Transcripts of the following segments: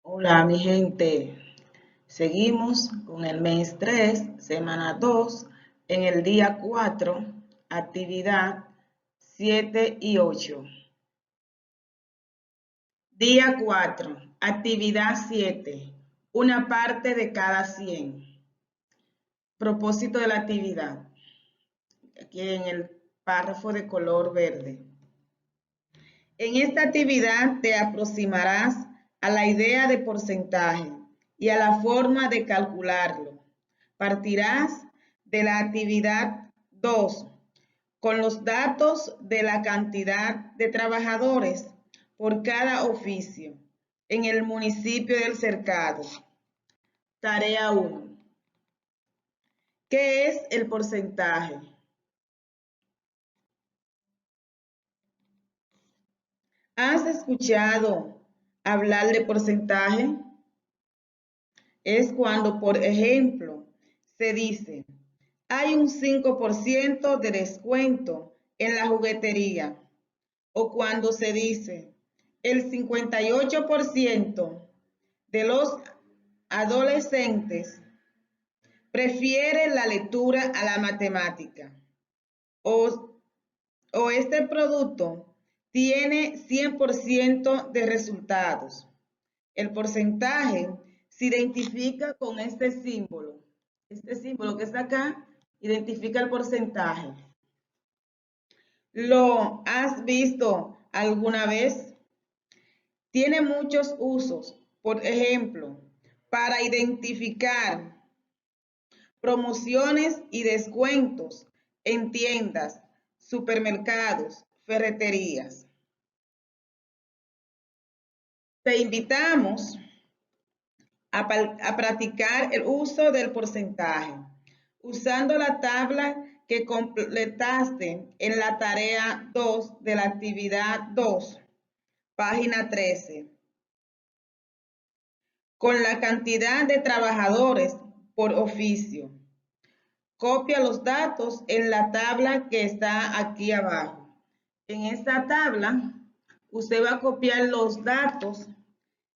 Hola, mi gente. Seguimos con el mes 3, semana 2, en el día 4, actividad 7 y 8. Día 4, actividad 7, una parte de cada 100. Propósito de la actividad, aquí en el párrafo de color verde. En esta actividad te aproximarás a la idea de porcentaje y a la forma de calcularlo. Partirás de la actividad 2 con los datos de la cantidad de trabajadores por cada oficio en el municipio del Cercado. Tarea 1. ¿Qué es el porcentaje? ¿Has escuchado hablar de porcentaje? Es cuando, por ejemplo, se dice, hay un 5% de descuento en la juguetería. O cuando se dice, el 58% de los adolescentes prefiere la lectura a la matemática. O este producto tiene 100% de resultados. El porcentaje se identifica con este símbolo. Este símbolo que está acá identifica el porcentaje. ¿Lo has visto alguna vez? Tiene muchos usos. Por ejemplo, para identificar promociones y descuentos en tiendas, supermercados, ferreterías. Te invitamos a practicar el uso del porcentaje, usando la tabla que completaste en la tarea 2 de la actividad 2, página 13, con la cantidad de trabajadores por oficio. Copia los datos en la tabla que está aquí abajo. En esta tabla, usted va a copiar los datos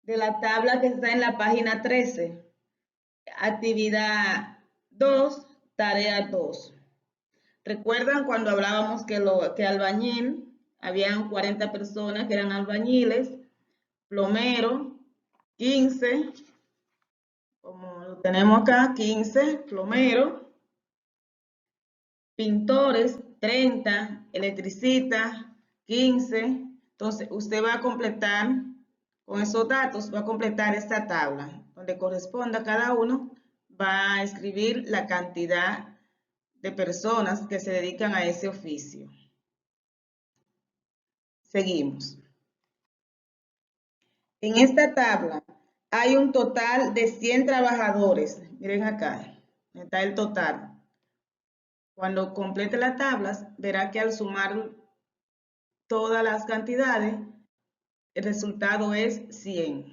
de la tabla que está en la página 13. Actividad 2, tarea 2. ¿Recuerdan cuando hablábamos que albañil, habían 40 personas que eran albañiles, plomero, 15, como lo tenemos acá, 15, plomero, pintores, 30, electricistas, 15. Entonces, usted va a completar, con esos datos, va a completar esta tabla, donde corresponda a cada uno, va a escribir la cantidad de personas que se dedican a ese oficio. Seguimos. En esta tabla hay un total de 100 trabajadores. Miren acá, está el total. Cuando complete las tablas, verá que al sumar todas las cantidades, el resultado es 100.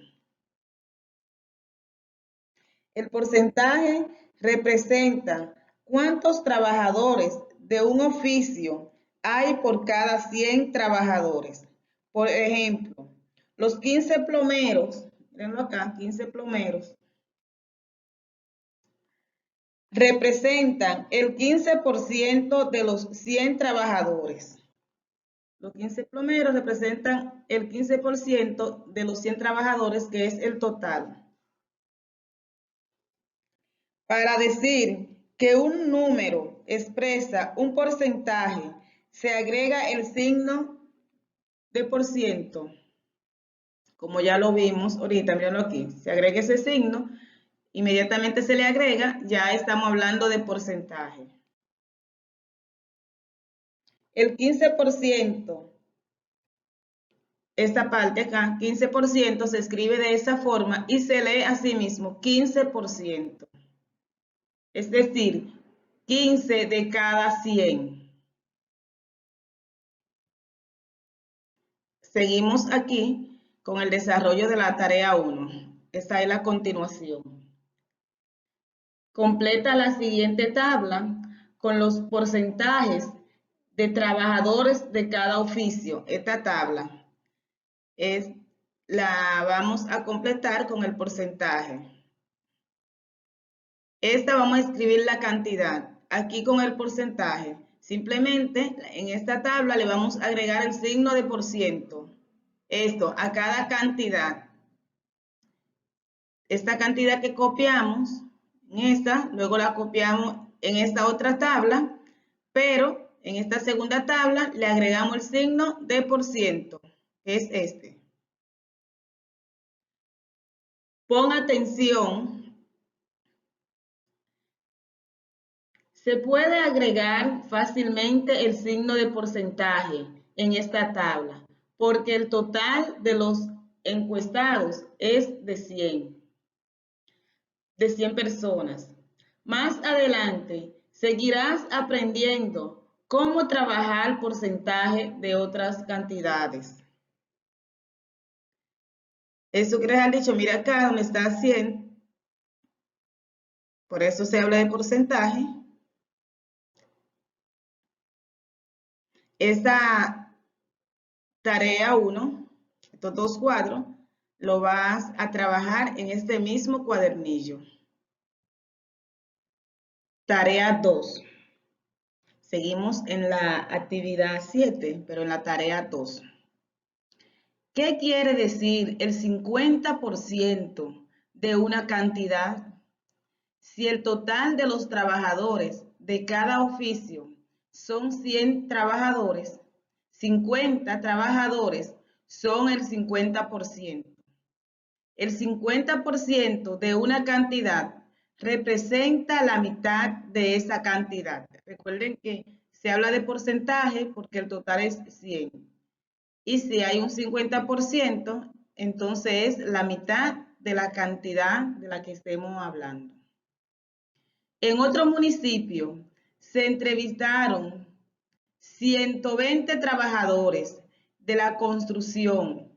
El porcentaje representa cuántos trabajadores de un oficio hay por cada 100 trabajadores. Por ejemplo, los 15 plomeros, mirenlo acá, 15 plomeros, representan el 15% de los 100 trabajadores. Los 15 plomeros representan el 15% de los 100 trabajadores, que es el total. Para decir que un número expresa un porcentaje, se agrega el signo de por ciento. Como ya lo vimos ahorita, mírenlo aquí. Se agrega ese signo, inmediatamente se le agrega, ya estamos hablando de porcentaje. El 15%, esta parte acá, 15% se escribe de esa forma y se lee así mismo, 15%. Es decir, 15 de cada 100. Seguimos aquí con el desarrollo de la tarea 1. Esta es la continuación. Completa la siguiente tabla con los porcentajes de trabajadores de cada oficio. Esta tabla es la vamos a completar con el porcentaje. Esta vamos a escribir la cantidad, aquí con el porcentaje. Simplemente en esta tabla le vamos a agregar el signo de por ciento. Esto a cada cantidad. Esta cantidad que copiamos en esta, luego la copiamos en esta otra tabla, pero en esta segunda tabla le agregamos el signo de por ciento, que es este. Pon atención. Se puede agregar fácilmente el signo de porcentaje en esta tabla, porque el total de los encuestados es de 100 personas. Más adelante seguirás aprendiendo cómo trabajar el porcentaje de otras cantidades. Eso que les han dicho, mira acá donde está 100, por eso se habla de porcentaje. Esta tarea 1, estos dos cuadros, lo vas a trabajar en este mismo cuadernillo. Tarea 2. Seguimos en la actividad 7, pero en la tarea 2. ¿Qué quiere decir el 50% de una cantidad? Si el total de los trabajadores de cada oficio son 100 trabajadores, 50 trabajadores son el 50%. El 50% de una cantidad representa la mitad de esa cantidad. Recuerden que se habla de porcentaje porque el total es 100. Y si hay un 50%, entonces es la mitad de la cantidad de la que estemos hablando. En otro municipio se entrevistaron 120 trabajadores de la construcción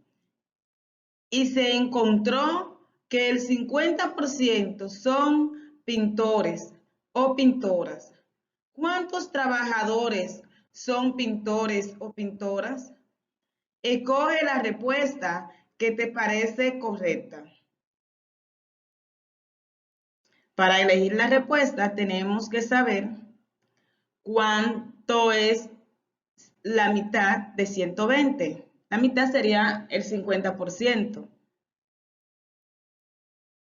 y se encontró que el 50% son pintores o pintoras. ¿Cuántos trabajadores son pintores o pintoras? Escoge la respuesta que te parece correcta. Para elegir la respuesta tenemos que saber cuánto es la mitad de 120. La mitad sería el 50%.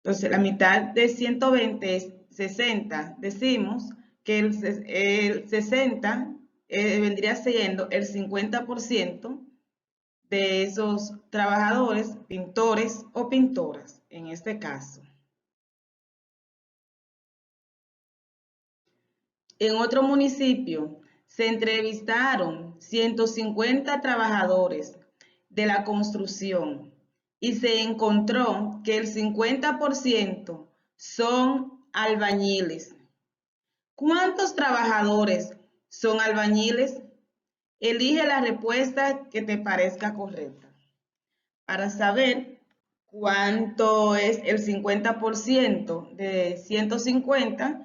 Entonces, la mitad de 120 es 60. Decimos que el 60 vendría siendo el 50% de esos trabajadores, pintores o pintoras, en este caso. En otro municipio se entrevistaron 150 trabajadores de la construcción y se encontró que el 50% son albañiles. ¿Cuántos trabajadores son albañiles? Elige la respuesta que te parezca correcta. Para saber cuánto es el 50% de 150,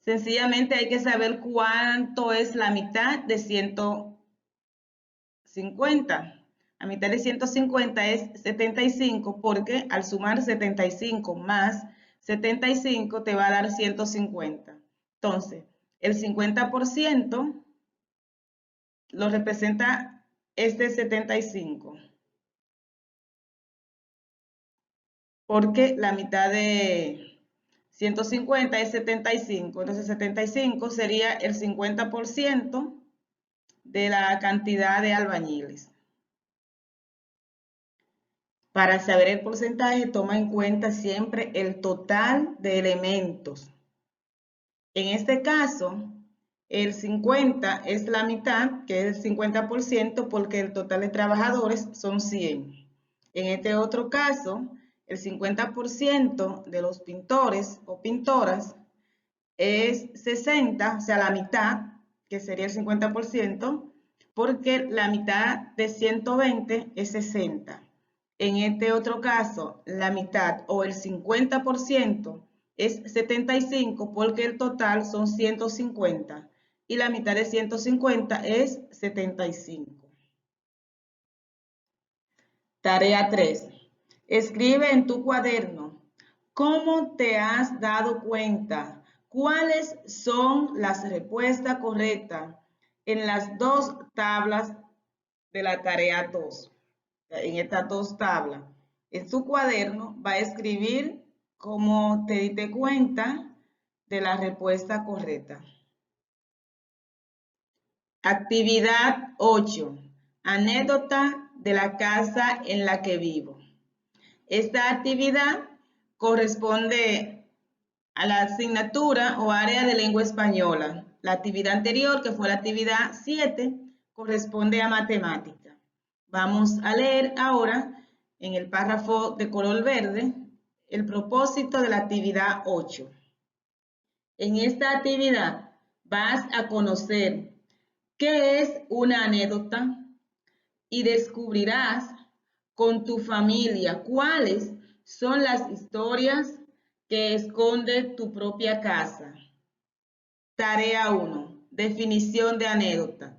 sencillamente hay que saber cuánto es la mitad de 150. La mitad de 150 es 75 porque al sumar 75 más 75 te va a dar 150. Entonces, el 50% lo representa este 75. Porque la mitad de 150 es 75. Entonces, 75 sería el 50% de la cantidad de albañiles. Para saber el porcentaje, toma en cuenta siempre el total de elementos. En este caso, el 50 es la mitad, que es el 50%, porque el total de trabajadores son 100. En este otro caso, el 50% de los pintores o pintoras es 60, o sea, la mitad, que sería el 50%, porque la mitad de 120 es 60. En este otro caso, la mitad o el 50% es 75 porque el total son 150 y la mitad de 150 es 75. Tarea 3. Escribe en tu cuaderno cómo te has dado cuenta, cuáles son las respuestas correctas en las dos tablas de la tarea 2. En estas dos tablas. En su cuaderno va a escribir cómo te diste cuenta de la respuesta correcta. Actividad 8. Anécdota de la casa en la que vivo. Esta actividad corresponde a la asignatura o área de lengua española. La actividad anterior, que fue la actividad 7, corresponde a matemática. Vamos a leer ahora en el párrafo de color verde el propósito de la actividad 8. En esta actividad vas a conocer qué es una anécdota y descubrirás con tu familia cuáles son las historias que esconde tu propia casa. Tarea 1. Definición de anécdota.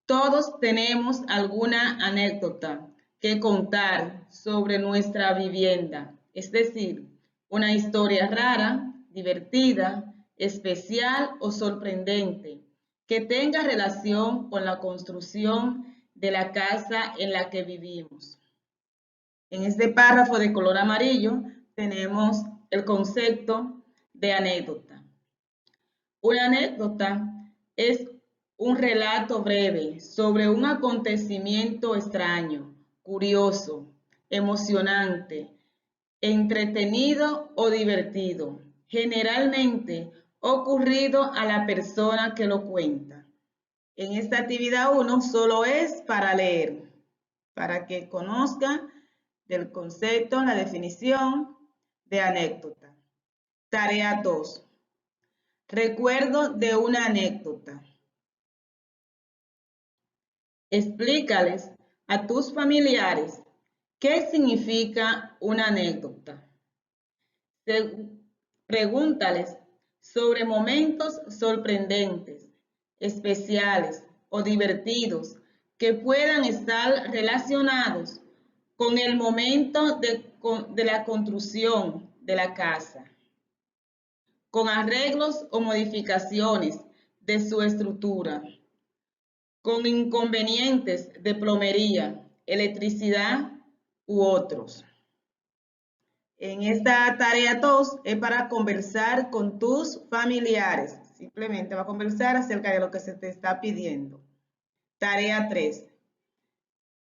Todos tenemos alguna anécdota que contar sobre nuestra vivienda, es decir, una historia rara, divertida, especial o sorprendente, que tenga relación con la construcción de la casa en la que vivimos. En este párrafo de color amarillo tenemos el concepto de anécdota. Una anécdota es un relato breve sobre un acontecimiento extraño, curioso, emocionante, entretenido o divertido, generalmente ocurrido a la persona que lo cuenta. En esta actividad 1 solo es para leer, para que conozca del concepto, la definición de anécdota. Tarea 2. Recuerdo de una anécdota. Explícales a tus familiares qué significa una anécdota. Pregúntales sobre momentos sorprendentes, especiales o divertidos que puedan estar relacionados con el momento de la construcción de la casa, con arreglos o modificaciones de su estructura, con inconvenientes de plomería, electricidad u otros. En esta tarea 2 es para conversar con tus familiares. Simplemente va a conversar acerca de lo que se te está pidiendo. Tarea 3.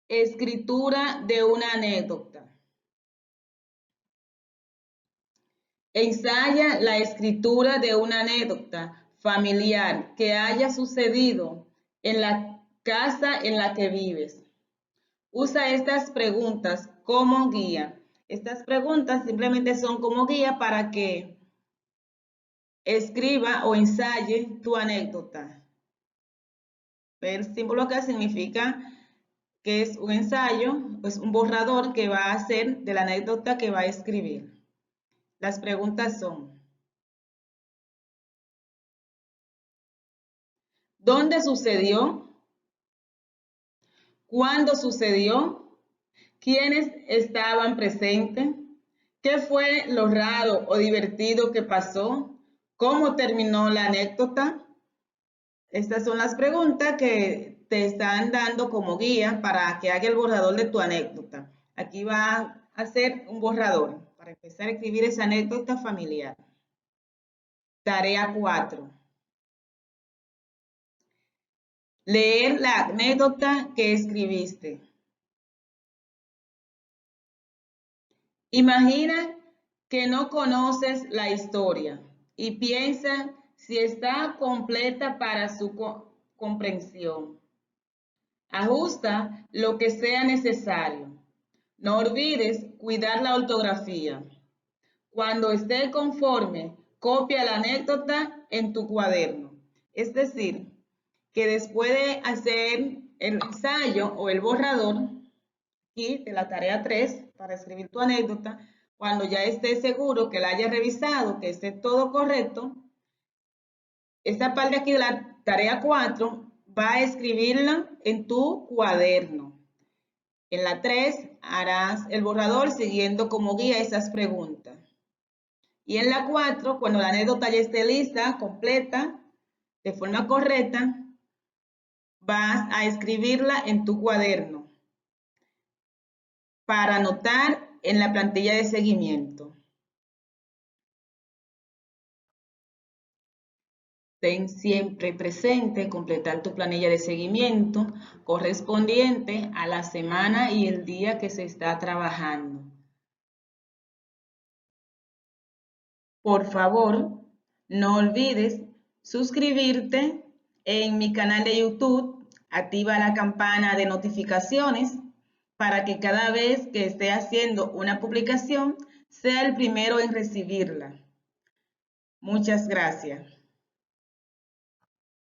Escritura de una anécdota. Ensaya la escritura de una anécdota familiar que haya sucedido en la casa en la que vives. Usa estas preguntas como guía. Estas preguntas simplemente son como guía para que escriba o ensaye tu anécdota. El símbolo acá significa que es un ensayo, pues un borrador que va a hacer de la anécdota que va a escribir. Las preguntas son: ¿dónde sucedió? ¿Cuándo sucedió? ¿Quiénes estaban presentes? ¿Qué fue lo raro o divertido que pasó? ¿Cómo terminó la anécdota? Estas son las preguntas que te están dando como guía para que haga el borrador de tu anécdota. Aquí va a hacer un borrador para empezar a escribir esa anécdota familiar. Tarea 4. Leer la anécdota que escribiste. Imagina que no conoces la historia y piensa si está completa para su comprensión. Ajusta lo que sea necesario. No olvides cuidar la ortografía. Cuando esté conforme, copia la anécdota en tu cuaderno. Es decir, que después de hacer el ensayo o el borrador aquí de la tarea 3 para escribir tu anécdota, cuando ya estés seguro que la hayas revisado, que esté todo correcto, esta parte aquí de la tarea 4 va a escribirla en tu cuaderno. En la 3 harás el borrador siguiendo como guía esas preguntas. Y en la 4, cuando la anécdota ya esté lista, completa, de forma correcta, vas a escribirla en tu cuaderno para anotar en la plantilla de seguimiento. Ten siempre presente completar tu planilla de seguimiento correspondiente a la semana y el día que se está trabajando. Por favor, no olvides suscribirte en mi canal de YouTube, activa la campana de notificaciones para que cada vez que esté haciendo una publicación sea el primero en recibirla. Muchas gracias.